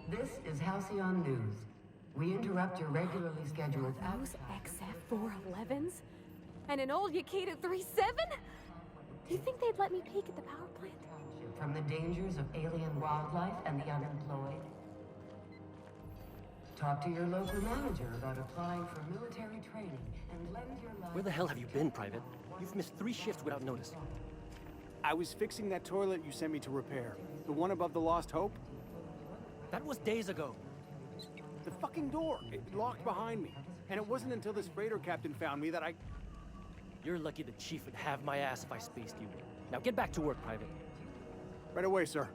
This is Halcyon News. We interrupt your regularly scheduled Those XF411s? And an old Yakita 37? Do you think they'd let me peek at the power plant? From the dangers of alien wildlife and the unemployed. Talk to your local manager about applying for military training and lend your life. Where the hell have you been, Private? You've missed 3 shifts without notice. I was fixing that toilet you sent me to repair. The one above the Lost Hope? That was days ago. The fucking door. It locked behind me. And it wasn't until this freighter captain found me that I... You're lucky the Chief would have my ass if I spaced you. Now get back to work, Private. Right away, sir.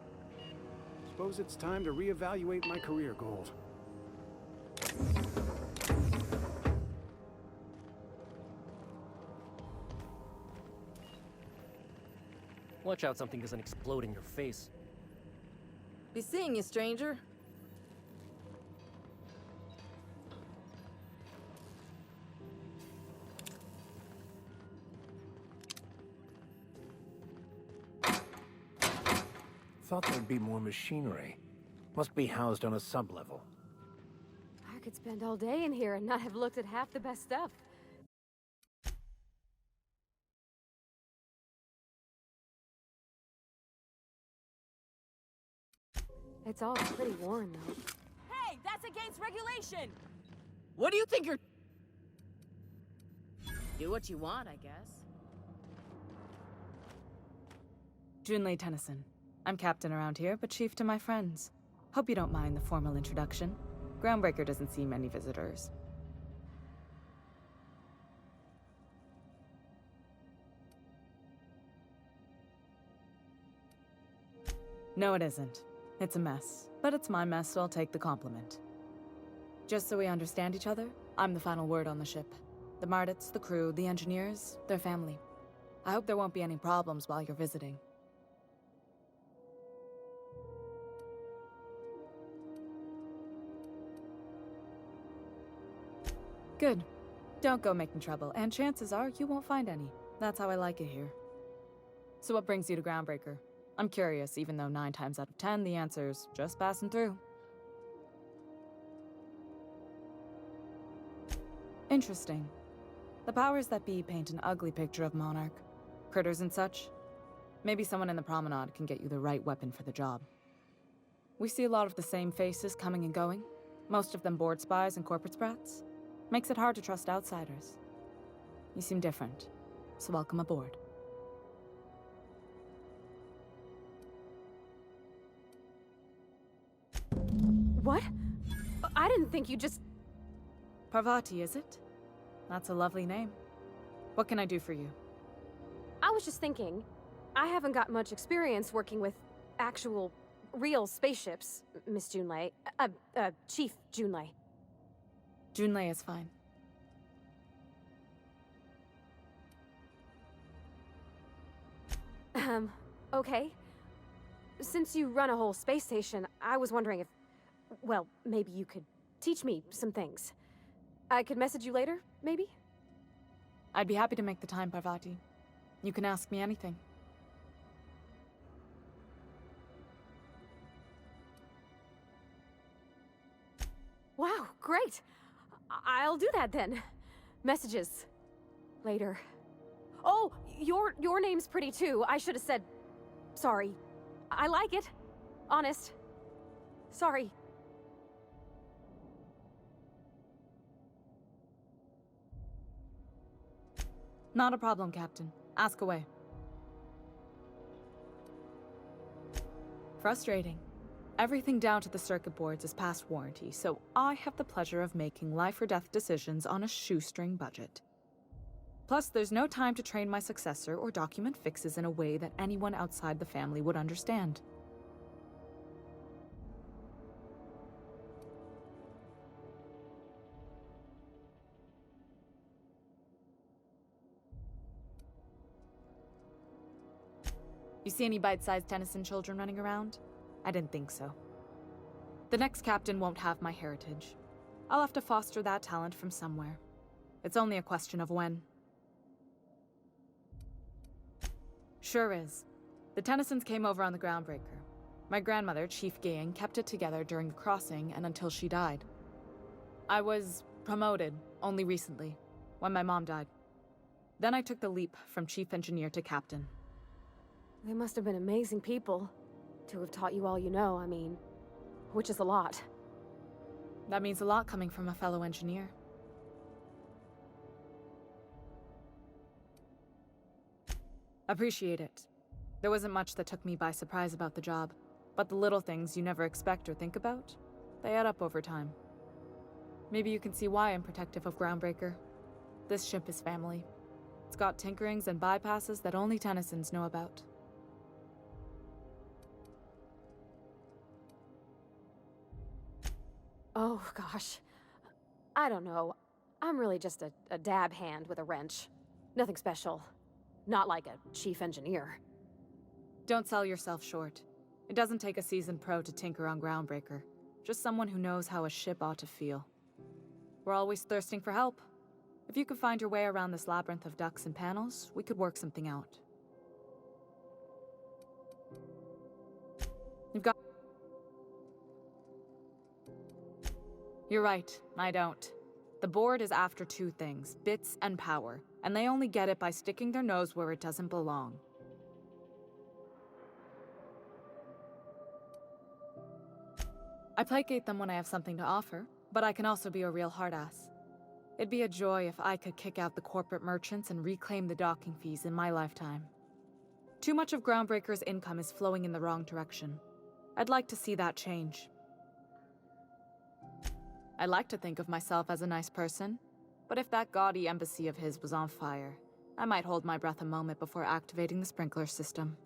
Suppose it's time to reevaluate my career goals. Watch out something doesn't explode in your face. Be seeing you, stranger. Thought there'd be more machinery. Must be housed on a sublevel. I could spend all day in here and not have looked at half the best stuff. It's all pretty worn, though. Hey, that's against regulation! What do you think you're... Do what you want, I guess. Junlei Tennyson. I'm captain around here, but chief to my friends. Hope you don't mind the formal introduction. Groundbreaker doesn't see many visitors. No, it isn't. It's a mess. But it's my mess, so I'll take the compliment. Just so we understand each other, I'm the final word on the ship. The Mardits, the crew, the engineers, their family. I hope there won't be any problems while you're visiting. Good. Don't go making trouble, and chances are you won't find any. That's how I like it here. So what brings you to Groundbreaker? I'm curious, even though 9 times out of 10 the answer's just passing through. Interesting. The powers that be paint an ugly picture of Monarch. Critters and such. Maybe someone in the promenade can get you the right weapon for the job. We see a lot of the same faces coming and going. Most of them board spies and corporate sprats. Makes it hard to trust outsiders. You seem different, so welcome aboard. What? I didn't think you just... Parvati, is it? That's a lovely name. What can I do for you? I was just thinking, I haven't got much experience working with actual, real spaceships, Miss Junlei. Chief Junlei. Junlei is fine. Okay. Since you run a whole space station, I was wondering if... Well, maybe you could teach me some things. I could message you later, maybe? I'd be happy to make the time, Parvati. You can ask me anything. Wow, great! I'll do that then. Messages. Later. Oh, your name's pretty too. I should have said... Sorry. I like it. Honest. Sorry. Not a problem, Captain. Ask away. Frustrating. Everything down to the circuit boards is past warranty, so I have the pleasure of making life or death decisions on a shoestring budget. Plus, there's no time to train my successor or document fixes in a way that anyone outside the family would understand. You see any bite-sized Tennyson children running around? I didn't think so. The next captain won't have my heritage. I'll have to foster that talent from somewhere. It's only a question of when. Sure is. The Tennysons came over on the Groundbreaker. My grandmother, Chief Gaying, kept it together during the crossing and until she died. I was promoted only recently, when my mom died. Then I took the leap from chief engineer to captain. They must have been amazing people to have taught you all you know, I mean, which is a lot. That means a lot coming from a fellow engineer. Appreciate it. There wasn't much that took me by surprise about the job, but the little things you never expect or think about, they add up over time. Maybe you can see why I'm protective of Groundbreaker. This ship is family. It's got tinkerings and bypasses that only Tennysons know about. Oh, gosh. I don't know. I'm really just a dab hand with a wrench. Nothing special. Not like a chief engineer. Don't sell yourself short. It doesn't take a seasoned pro to tinker on Groundbreaker. Just someone who knows how a ship ought to feel. We're always thirsting for help. If you could find your way around this labyrinth of ducts and panels, we could work something out. You're right, I don't. The board is after two things, bits and power, and they only get it by sticking their nose where it doesn't belong. I placate them when I have something to offer, but I can also be a real hard-ass. It'd be a joy if I could kick out the corporate merchants and reclaim the docking fees in my lifetime. Too much of Groundbreaker's income is flowing in the wrong direction. I'd like to see that change. I like to think of myself as a nice person, but if that gaudy embassy of his was on fire, I might hold my breath a moment before activating the sprinkler system.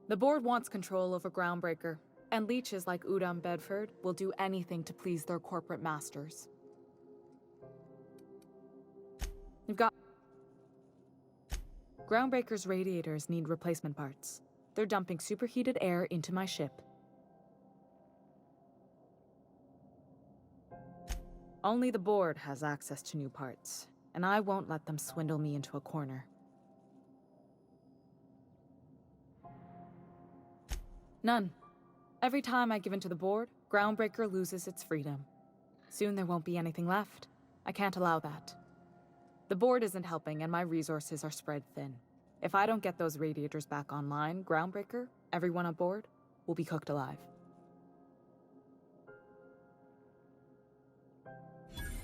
The board wants control over Groundbreaker, and leeches like Udom Bedford will do anything to please their corporate masters. You've got... Groundbreaker's radiators need replacement parts. They're dumping superheated air into my ship. Only the board has access to new parts, and I won't let them swindle me into a corner. None. Every time I give in to the board, Groundbreaker loses its freedom. Soon there won't be anything left. I can't allow that. The board isn't helping, and my resources are spread thin. If I don't get those radiators back online, Groundbreaker, everyone on board, will be cooked alive.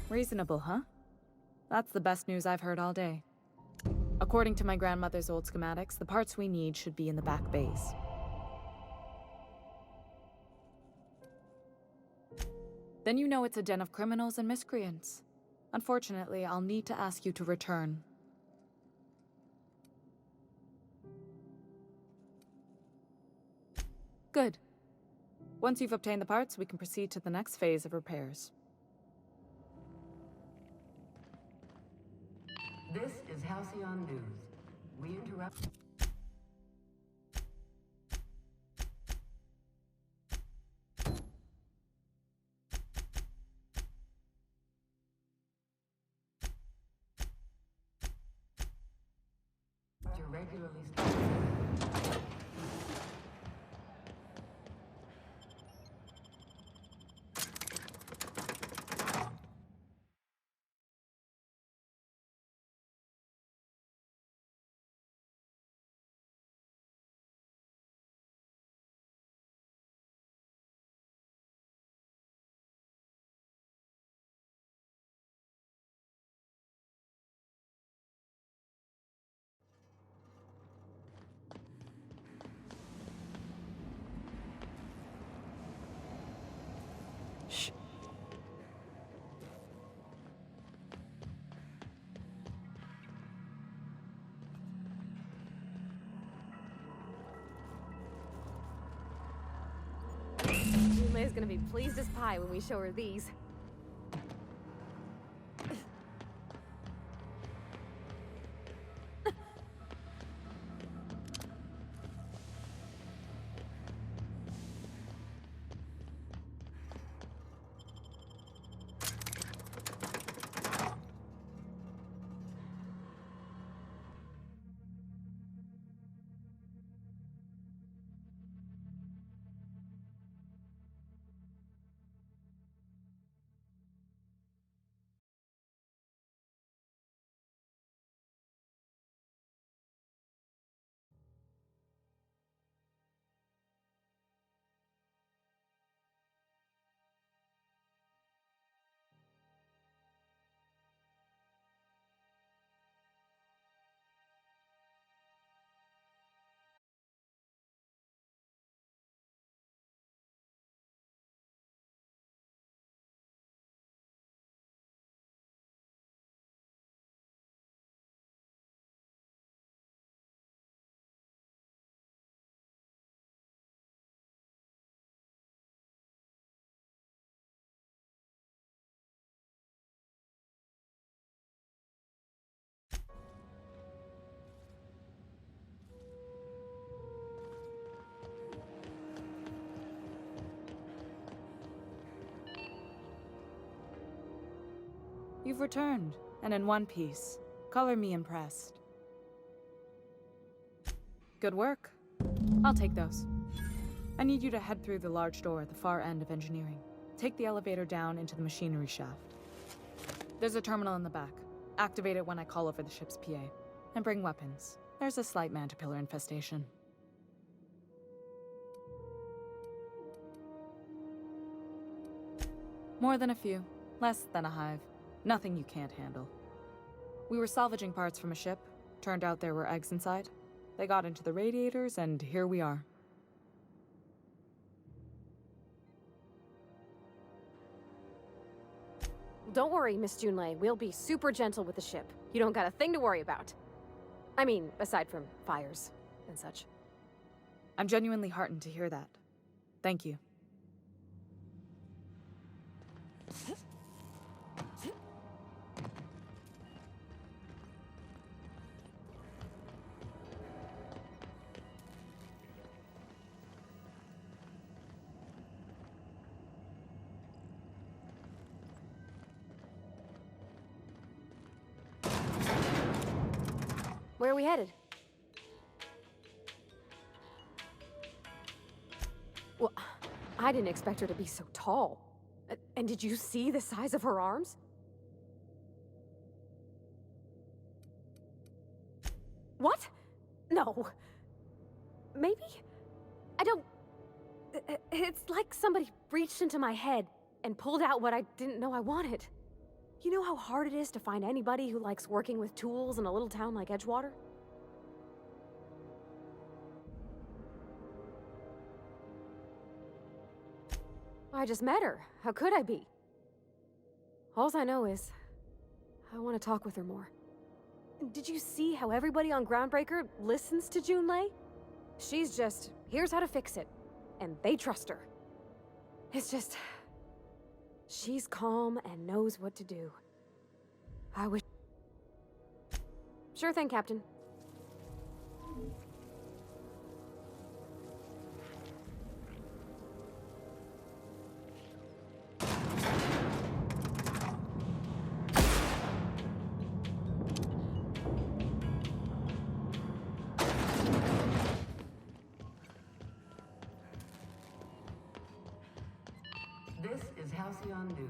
Reasonable, huh? That's the best news I've heard all day. According to my grandmother's old schematics, the parts we need should be in the back bays. Then you know it's a den of criminals and miscreants. Unfortunately, I'll need to ask you to return. Good. Once you've obtained the parts, we can proceed to the next phase of repairs. This is Halcyon News. We interrupt. To regularly start. Shh. Jule's gonna be pleased as pie when we show her these. You've returned, and in one piece. Color me impressed. Good work. I'll take those. I need you to head through the large door at the far end of engineering. Take the elevator down into the machinery shaft. There's a terminal in the back. Activate it when I call over the ship's PA. And bring weapons. There's a slight Mantipillar infestation. More than a few. Less than a hive. Nothing you can't handle. We were salvaging parts from a ship. Turned out there were eggs inside. They got into the radiators, and here we are. Don't worry, Miss Junlei. We'll be super gentle with the ship. You don't got a thing to worry about. I mean, aside from fires and such. I'm genuinely heartened to hear that. Thank you. Where are we headed? Well, I didn't expect her to be so tall. And did you see the size of her arms? What? No. Maybe? I don't... It's like somebody reached into my head and pulled out what I didn't know I wanted. You know how hard it is to find anybody who likes working with tools in a little town like Edgewater? I just met her. How could I be? Alls I know is, I want to talk with her more. Did you see how everybody on Groundbreaker listens to Junlei? She's just, here's how to fix it. And they trust her. It's just... she's calm and knows what to do. I wish... Sure thing, Captain. This is Halcyon News.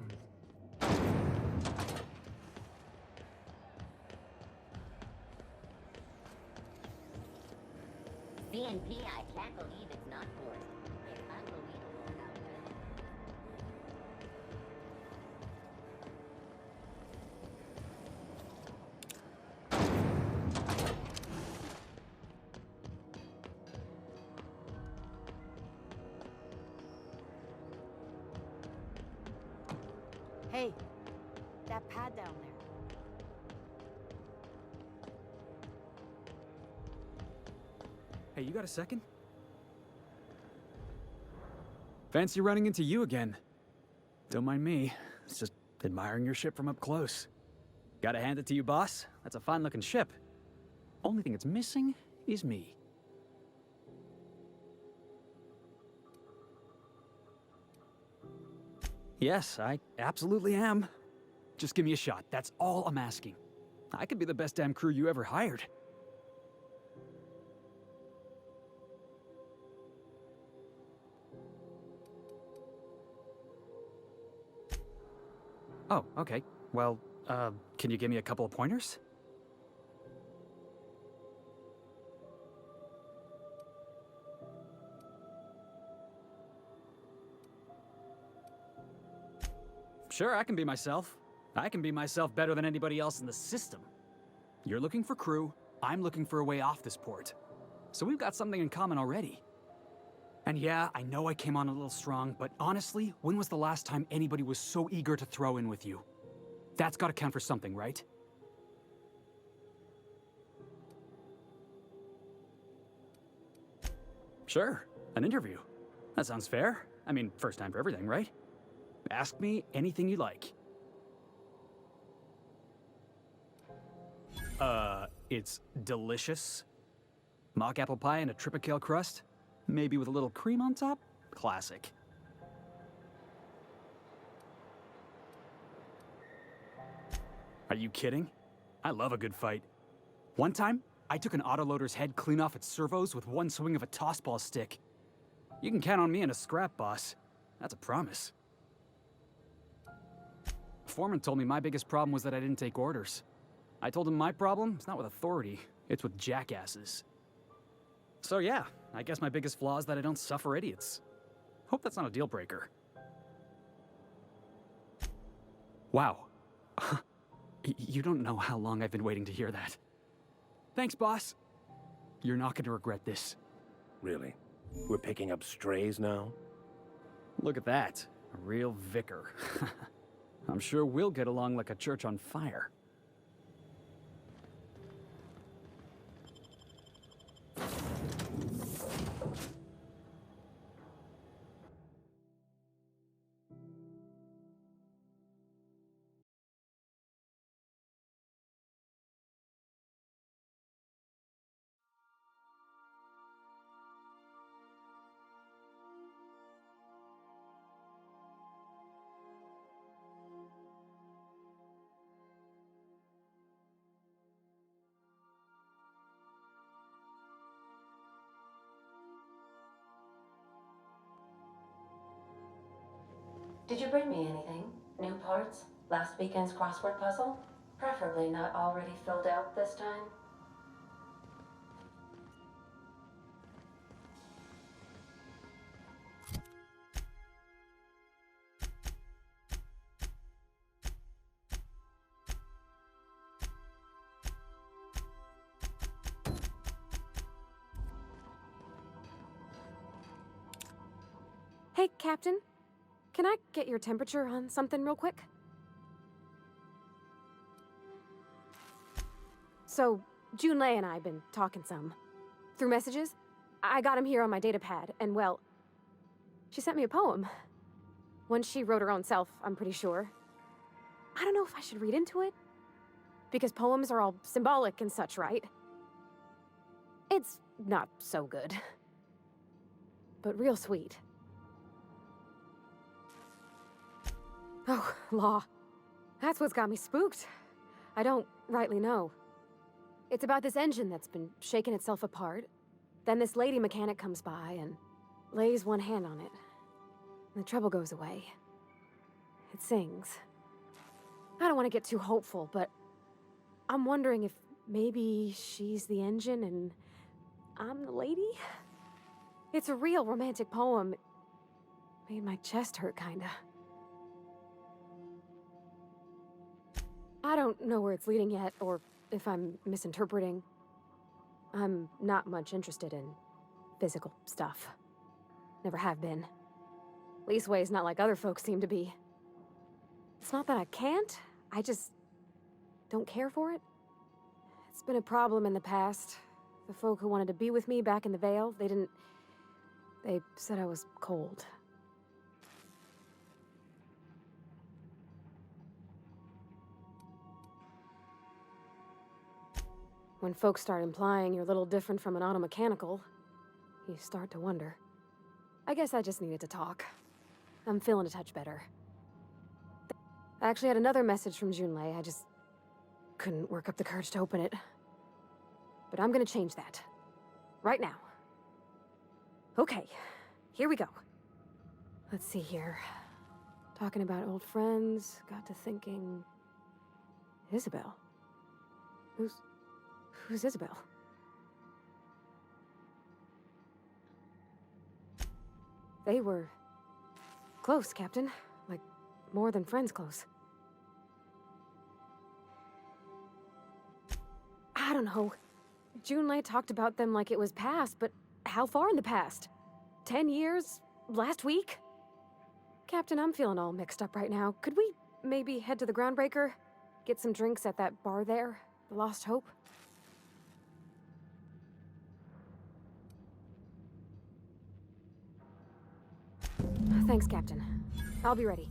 CNP, I can't believe it's not forced. It's unbelievable how well. Hey, that pad down there. Hey, you got a second? Fancy running into you again. Don't mind me. It's just admiring your ship from up close. Gotta hand it to you, boss. That's a fine-looking ship. Only thing it's missing is me. Yes, I absolutely am. Just give me a shot. That's all I'm asking. I could be the best damn crew you ever hired. Oh, okay. Well, can you give me a couple of pointers? Sure, I can be myself. I can be myself better than anybody else in the system. You're looking for crew, I'm looking for a way off this port. So we've got something in common already. And yeah, I know I came on a little strong, but honestly, when was the last time anybody was so eager to throw in with you? That's gotta count for something, right? Sure, an interview. That sounds fair. I mean, first time for everything, right? Ask me anything you like. It's delicious. Mock apple pie and a tripicale crust? Maybe with a little cream on top? Classic. Are you kidding? I love a good fight. One time, I took an autoloader's head clean off its servos with one swing of a tossball stick. You can count on me in a scrap, boss. That's a promise. Foreman told me my biggest problem was that I didn't take orders. I told him my problem is not with authority, it's with jackasses. So yeah, I guess my biggest flaw is that I don't suffer idiots. Hope that's not a deal breaker. Wow. You don't know how long I've been waiting to hear that. Thanks, boss. You're not going to regret this. Really? We're picking up strays now? Look at that. A real vicar. I'm sure we'll get along like a church on fire. Did you bring me anything? New parts? Last weekend's crossword puzzle? Preferably not already filled out this time. Hey, Captain. Can I get your temperature on something real quick? So, Junlei and I have been talking some. Through messages? I got him here on my datapad, and well, she sent me a poem. One she wrote her own self, I'm pretty sure. I don't know if I should read into it. Because poems are all symbolic and such, right? It's not so good. But real sweet. Oh, law. That's what's got me spooked. I don't rightly know. It's about this engine that's been shaking itself apart. Then this lady mechanic comes by and lays one hand on it. And the trouble goes away. It sings. I don't want to get too hopeful, but I'm wondering if maybe she's the engine and I'm the lady? It's a real romantic poem. Made my chest hurt, kinda. I don't know where it's leading yet, or if I'm misinterpreting. I'm not much interested in physical stuff. Never have been. Leastways not like other folks seem to be. It's not that I can't, I just don't care for it. It's been a problem in the past. The folk who wanted to be with me back in the Vale, they said I was cold. When folks start implying you're a little different from an automechanical, you start to wonder. I guess I just needed to talk. I'm feeling a touch better. I actually had another message from Junlei, I just couldn't work up the courage to open it. But I'm gonna change that. Right now. Okay, here we go. Let's see here. Talking about old friends, got to thinking... Isabel? Who's Isabel? They were... close, Captain. Like, more than friends close. I don't know. Junlei talked about them like it was past, but how far in the past? 10 years? Last week? Captain, I'm feeling all mixed up right now. Could we maybe head to the Groundbreaker? Get some drinks at that bar there? The Lost Hope? Thanks, Captain. I'll be ready.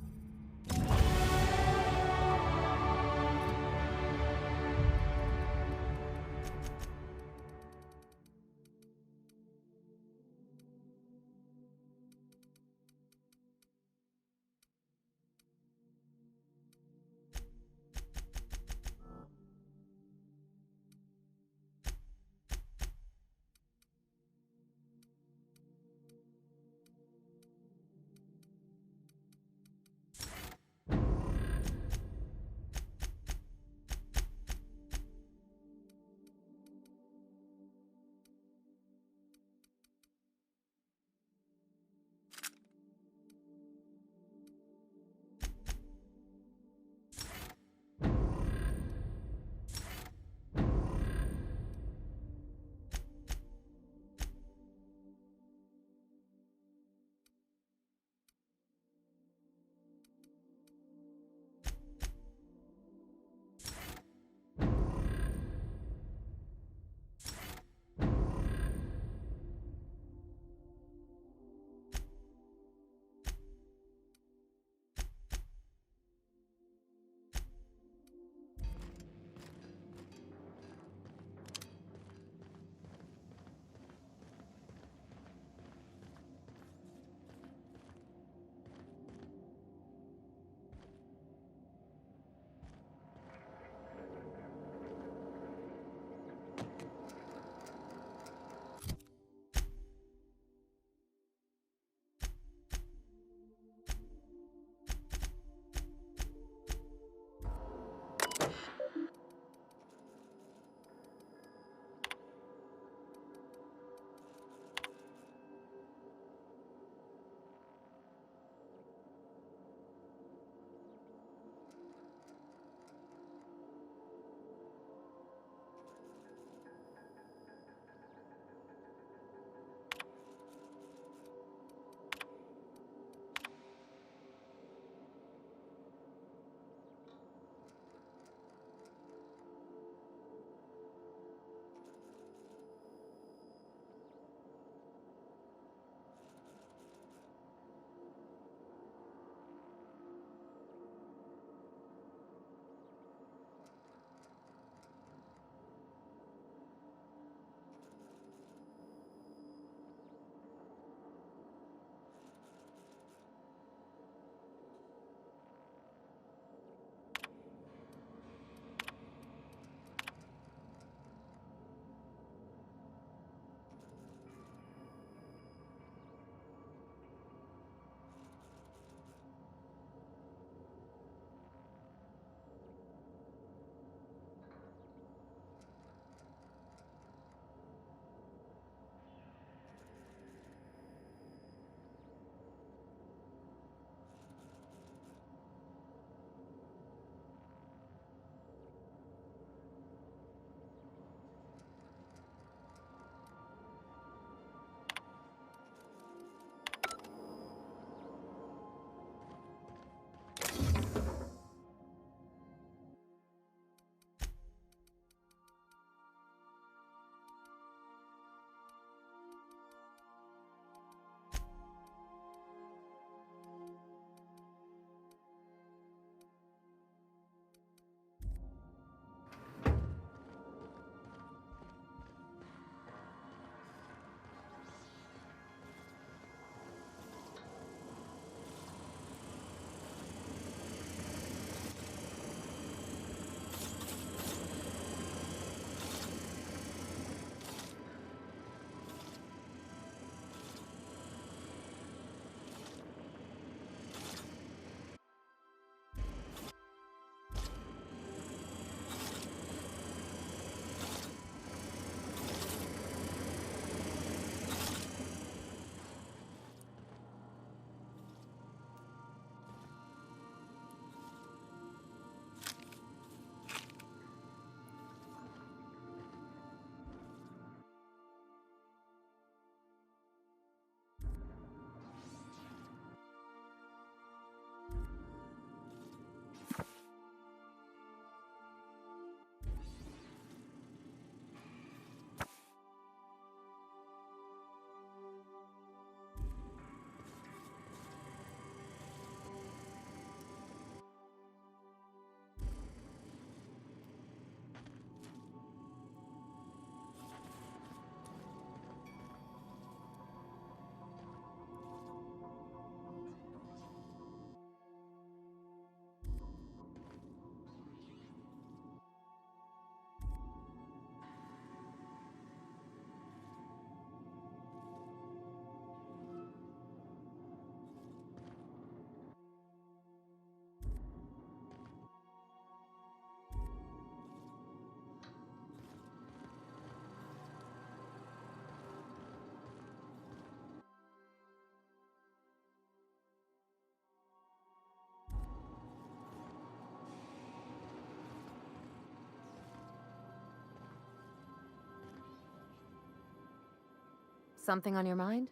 Something on your mind?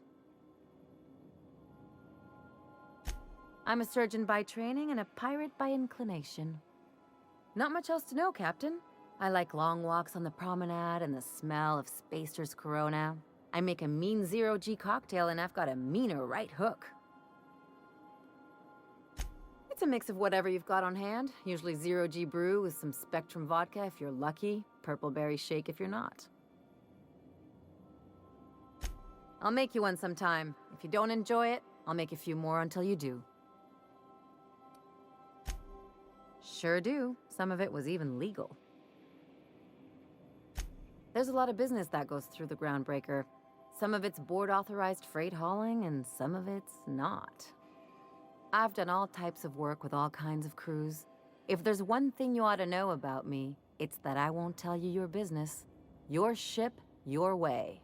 I'm a surgeon by training and a pirate by inclination. Not much else to know, Captain. I like long walks on the promenade and the smell of Spacer's Corona. I make a mean zero-G cocktail and I've got a meaner right hook. It's a mix of whatever you've got on hand. Usually zero-G brew with some Spectrum vodka if you're lucky, purple berry shake if you're not. I'll make you one sometime. If you don't enjoy it, I'll make a few more until you do. Sure do. Some of it was even legal. There's a lot of business that goes through the Groundbreaker. Some of it's board-authorized freight hauling, and some of it's not. I've done all types of work with all kinds of crews. If there's one thing you ought to know about me, it's that I won't tell you your business. Your ship, your way.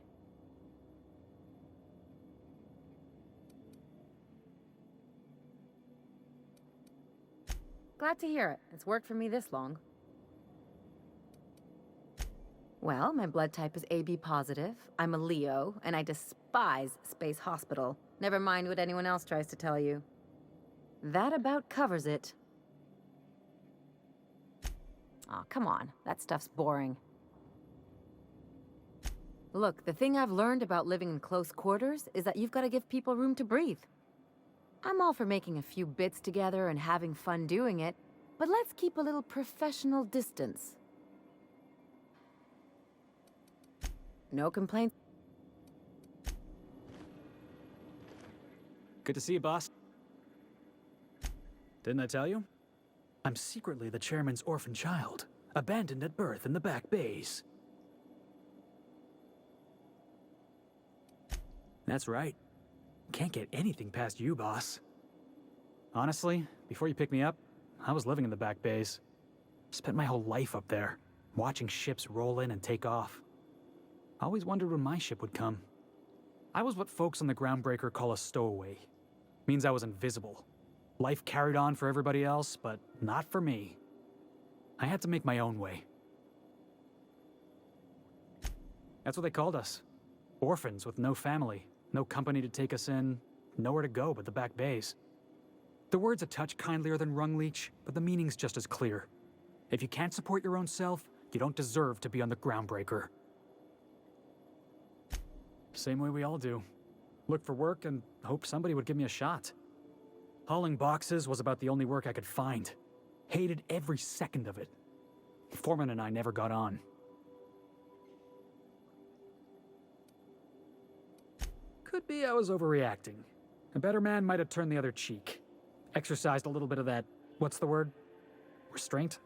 Glad to hear it. It's worked for me this long. Well, my blood type is AB positive. I'm a Leo, and I despise Space Hospital. Never mind what anyone else tries to tell you. That about covers it. Aw, come on. That stuff's boring. Look, the thing I've learned about living in close quarters is that you've got to give people room to breathe. I'm all for making a few bits together and having fun doing it, but let's keep a little professional distance. No complaints. Good to see you, boss. Didn't I tell you? I'm secretly the chairman's orphan child, abandoned at birth in the back bays. That's right. Can't get anything past you, boss. Honestly, before you picked me up, I was living in the back bays. Spent my whole life up there, watching ships roll in and take off. Always wondered when my ship would come. I was what folks on the Groundbreaker call a stowaway. Means I was invisible. Life carried on for everybody else, but not for me. I had to make my own way. That's what they called us. Orphans with no family, no company to take us in, nowhere to go but the back bays. The word's a touch kindlier than Rungleech, but the meaning's just as clear. If you can't support your own self, you don't deserve to be on the Groundbreaker. Same way we all do. Look for work and hope somebody would give me a shot. Hauling boxes was about the only work I could find. Hated every second of it. Foreman and I never got on. Could be I was overreacting. A better man might have turned the other cheek. Exercised a little bit of that, what's the word? Restraint?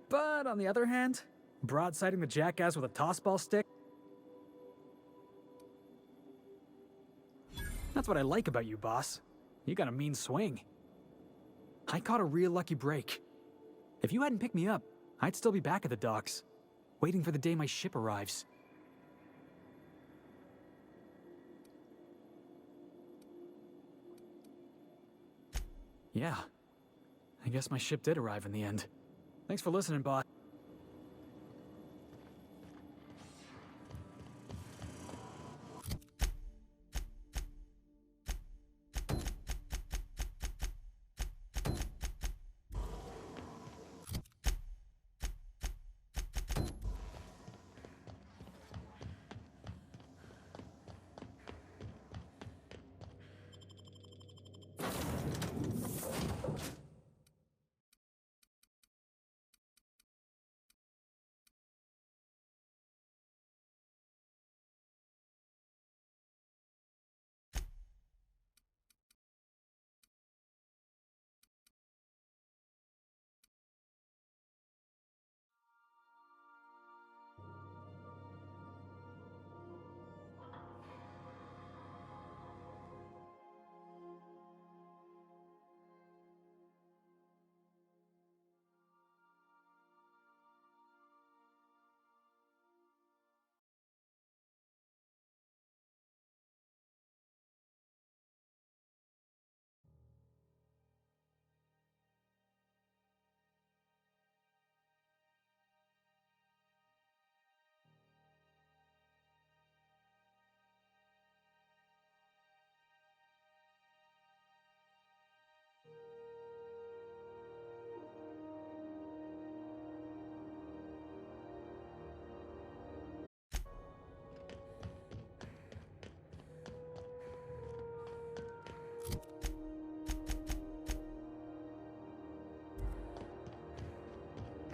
But on the other hand, broadsiding the jackass with a tossball stick? That's what I like about you, boss. You got a mean swing. I caught a real lucky break. If you hadn't picked me up, I'd still be back at the docks, waiting for the day my ship arrives. Yeah, I guess my ship did arrive in the end. Thanks for listening, boss.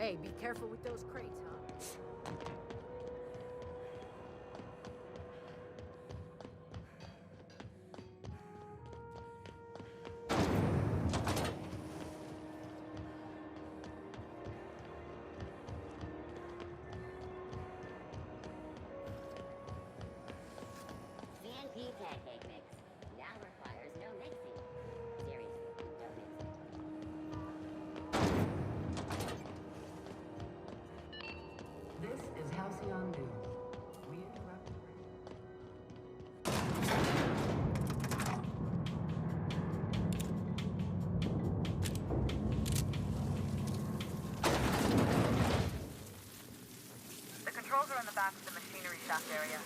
Hey, be careful with those crates, huh? CNP pancake mix now requires no mixing. Seriously, don't mix it. This is Halcyon News. We interrupt. The controls are in the back of the machinery shaft area.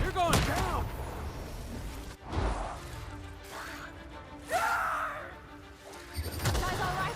You're going down! Guys, all right?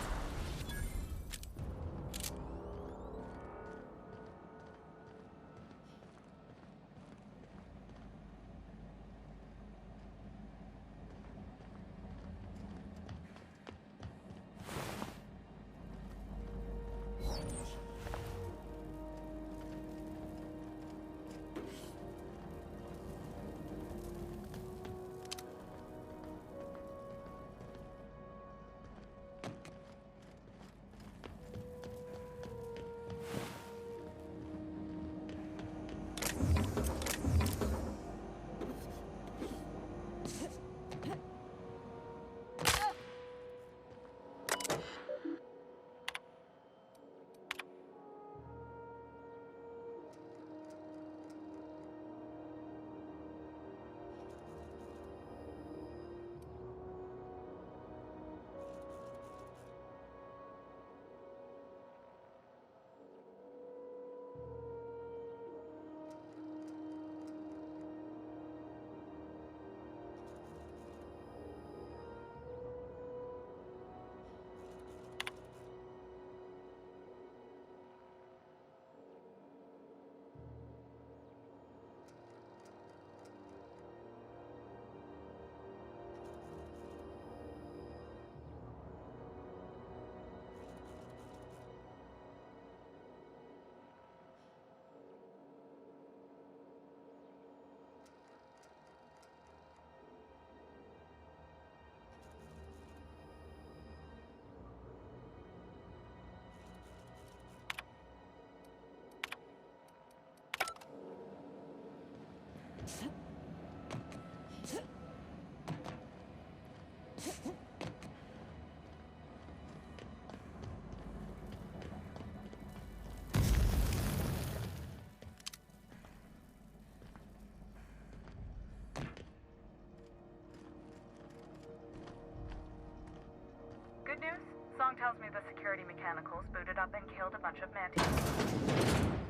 Good news? Song tells me the security mechanicals booted up and killed a bunch of mantis.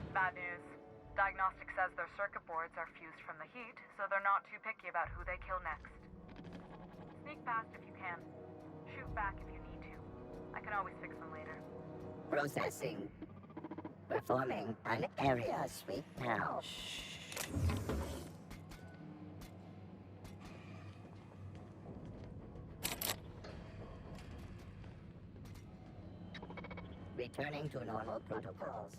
Bad news. Diagnostic says their circuit boards are fused from the heat, so they're not too picky about who they kill next. Sneak past if you can. Shoot back if you need to. I can always fix them later. Processing. Performing an area sweep now. Returning to normal protocols.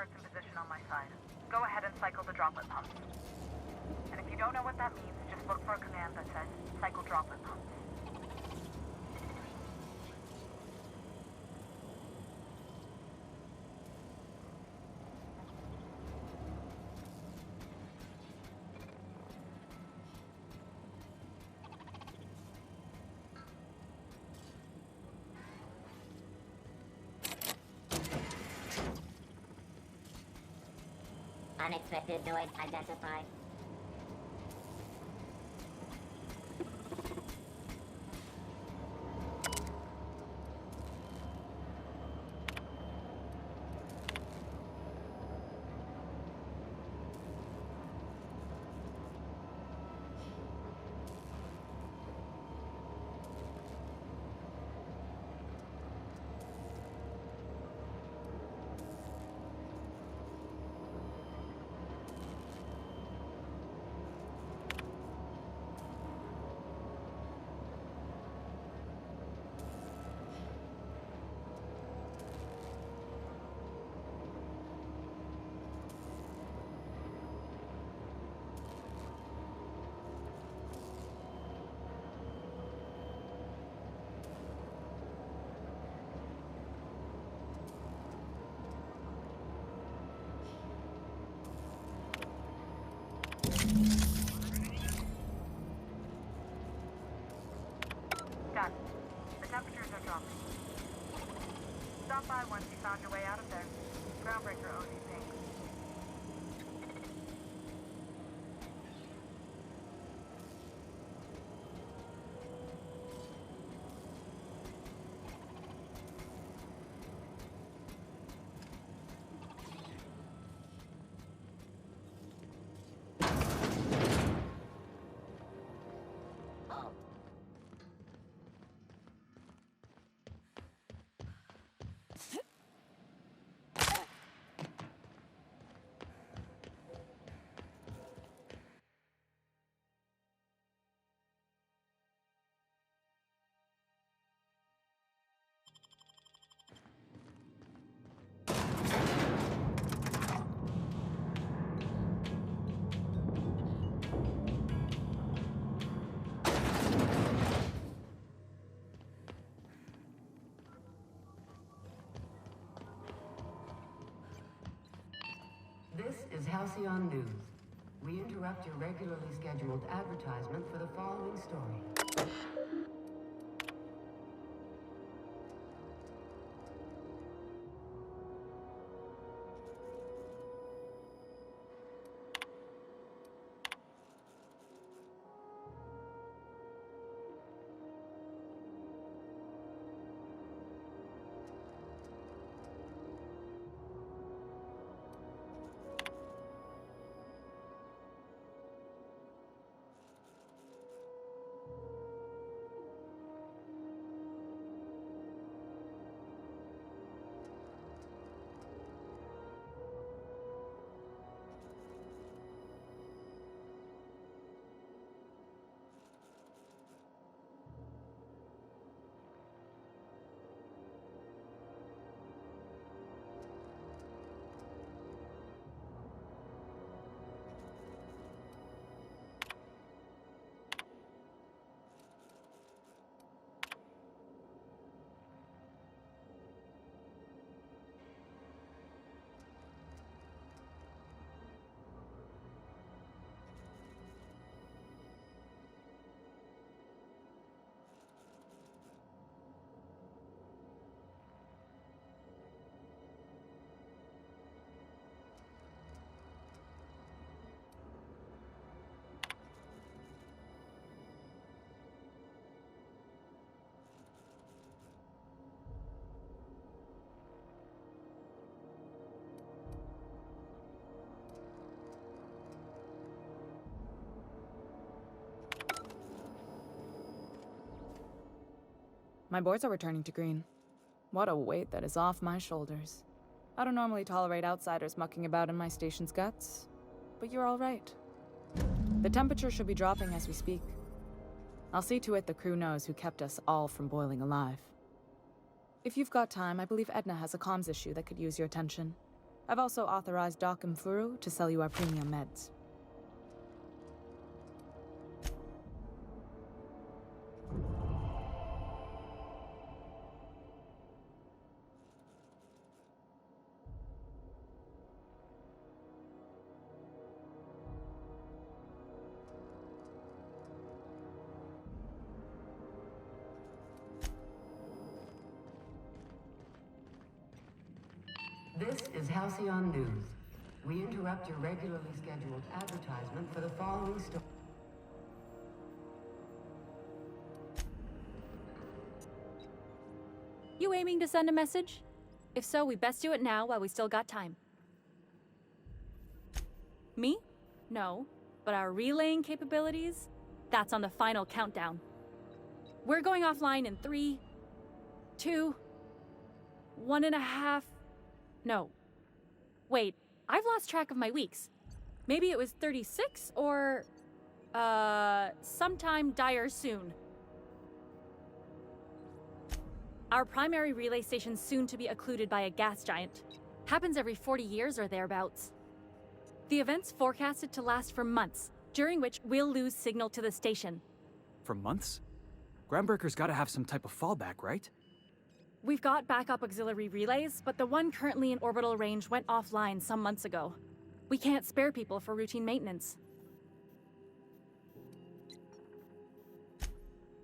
parts in position on my side. Go ahead and cycle the droplet pumps. And if you don't know what that means, just look for a command that says cycle droplet pumps. Unexpected noise identified. Done. The temperatures are dropping. Stop by once you found your way out of there. Groundbreaker owes you thanks. This is Halcyon News. We interrupt your regularly scheduled advertisement for the following story. My boards are returning to green. What a weight that is off my shoulders. I don't normally tolerate outsiders mucking about in my station's guts, but you're all right. The temperature should be dropping as we speak. I'll see to it the crew knows who kept us all from boiling alive. If you've got time, I believe Edna has a comms issue that could use your attention. I've also authorized Doc and Furu to sell you our premium meds. This is Halcyon News. We interrupt your regularly scheduled advertisement for the following story. You aiming to send a message? If so, we best do it now while we still got time. Me? No. But our relaying capabilities? That's on the final countdown. We're going offline in 3, 2, 1.5... No. Wait, I've lost track of my weeks. Maybe it was 36 or... sometime dire soon. Our primary relay station's soon to be occluded by a gas giant. Happens every 40 years or thereabouts. The event's forecasted to last for months, during which we'll lose signal to the station. For months? Groundbreaker's gotta have some type of fallback, right? We've got backup auxiliary relays, but the one currently in orbital range went offline some months ago. We can't spare people for routine maintenance.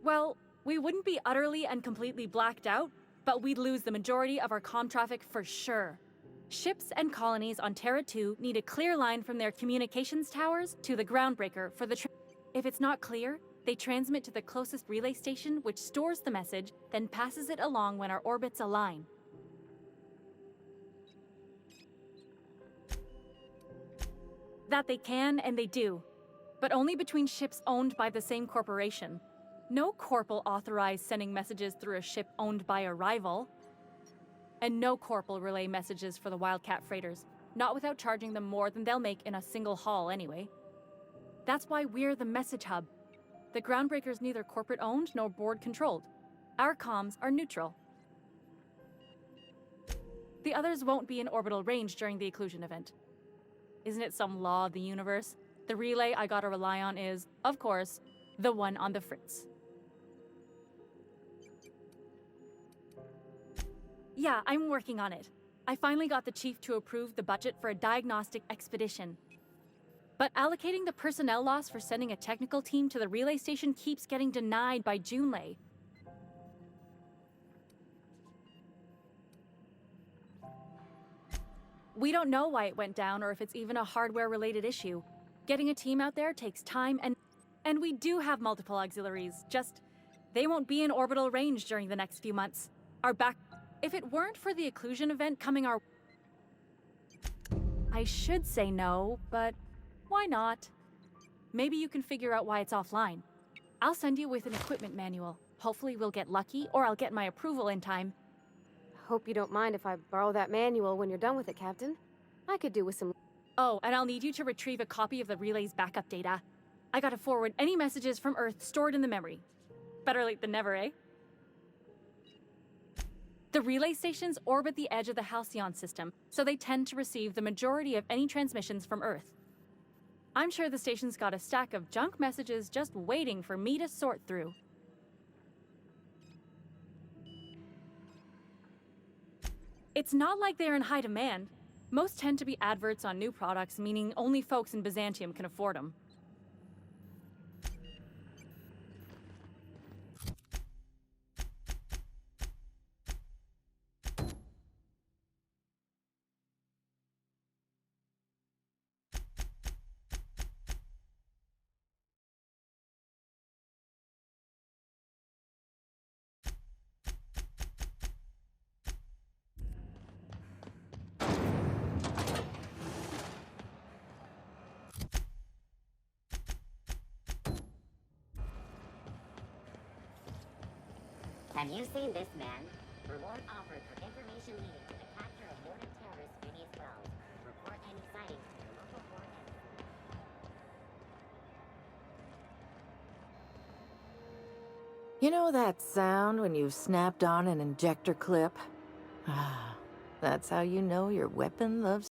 Well, we wouldn't be utterly and completely blacked out, but we'd lose the majority of our comm traffic for sure. Ships and colonies on Terra 2 need a clear line from their communications towers to the Groundbreaker for the If it's not clear, they transmit to the closest relay station, which stores the message, then passes it along when our orbits align. That they can, and they do. But only between ships owned by the same corporation. No corp will authorize sending messages through a ship owned by a rival. And no corp will relay messages for the Wildcat freighters, not without charging them more than they'll make in a single haul anyway. That's why we're the message hub. The Groundbreaker's neither corporate-owned nor board-controlled. Our comms are neutral. The others won't be in orbital range during the occlusion event. Isn't it some law of the universe? The relay I gotta rely on is, of course, the one on the Fritz. Yeah, I'm working on it. I finally got the chief to approve the budget for a diagnostic expedition. But allocating the personnel loss for sending a technical team to the relay station keeps getting denied by Junlei. We don't know why it went down or if it's even a hardware-related issue. Getting a team out there takes time, and we do have multiple auxiliaries, just they won't be in orbital range during the next few months. If it weren't for the occlusion event coming our... I should say no, but why not? Maybe you can figure out why it's offline. I'll send you with an equipment manual. Hopefully we'll get lucky, or I'll get my approval in time. Hope you don't mind if I borrow that manual when you're done with it, Captain. I could do with some... Oh, and I'll need you to retrieve a copy of the relay's backup data. I gotta forward any messages from Earth stored in the memory. Better late than never, eh? The relay stations orbit the edge of the Halcyon system, so they tend to receive the majority of any transmissions from Earth. I'm sure the station's got a stack of junk messages just waiting for me to sort through. It's not like they're in high demand. Most tend to be adverts on new products, meaning only folks in Byzantium can afford them. Have you seen this man? Reward offered for information leading to the capture of wanted terrorist Phineas Wells. Report any sightings to your local board. You know that sound when you've snapped on an injector clip? Ah, That's how you know your weapon loves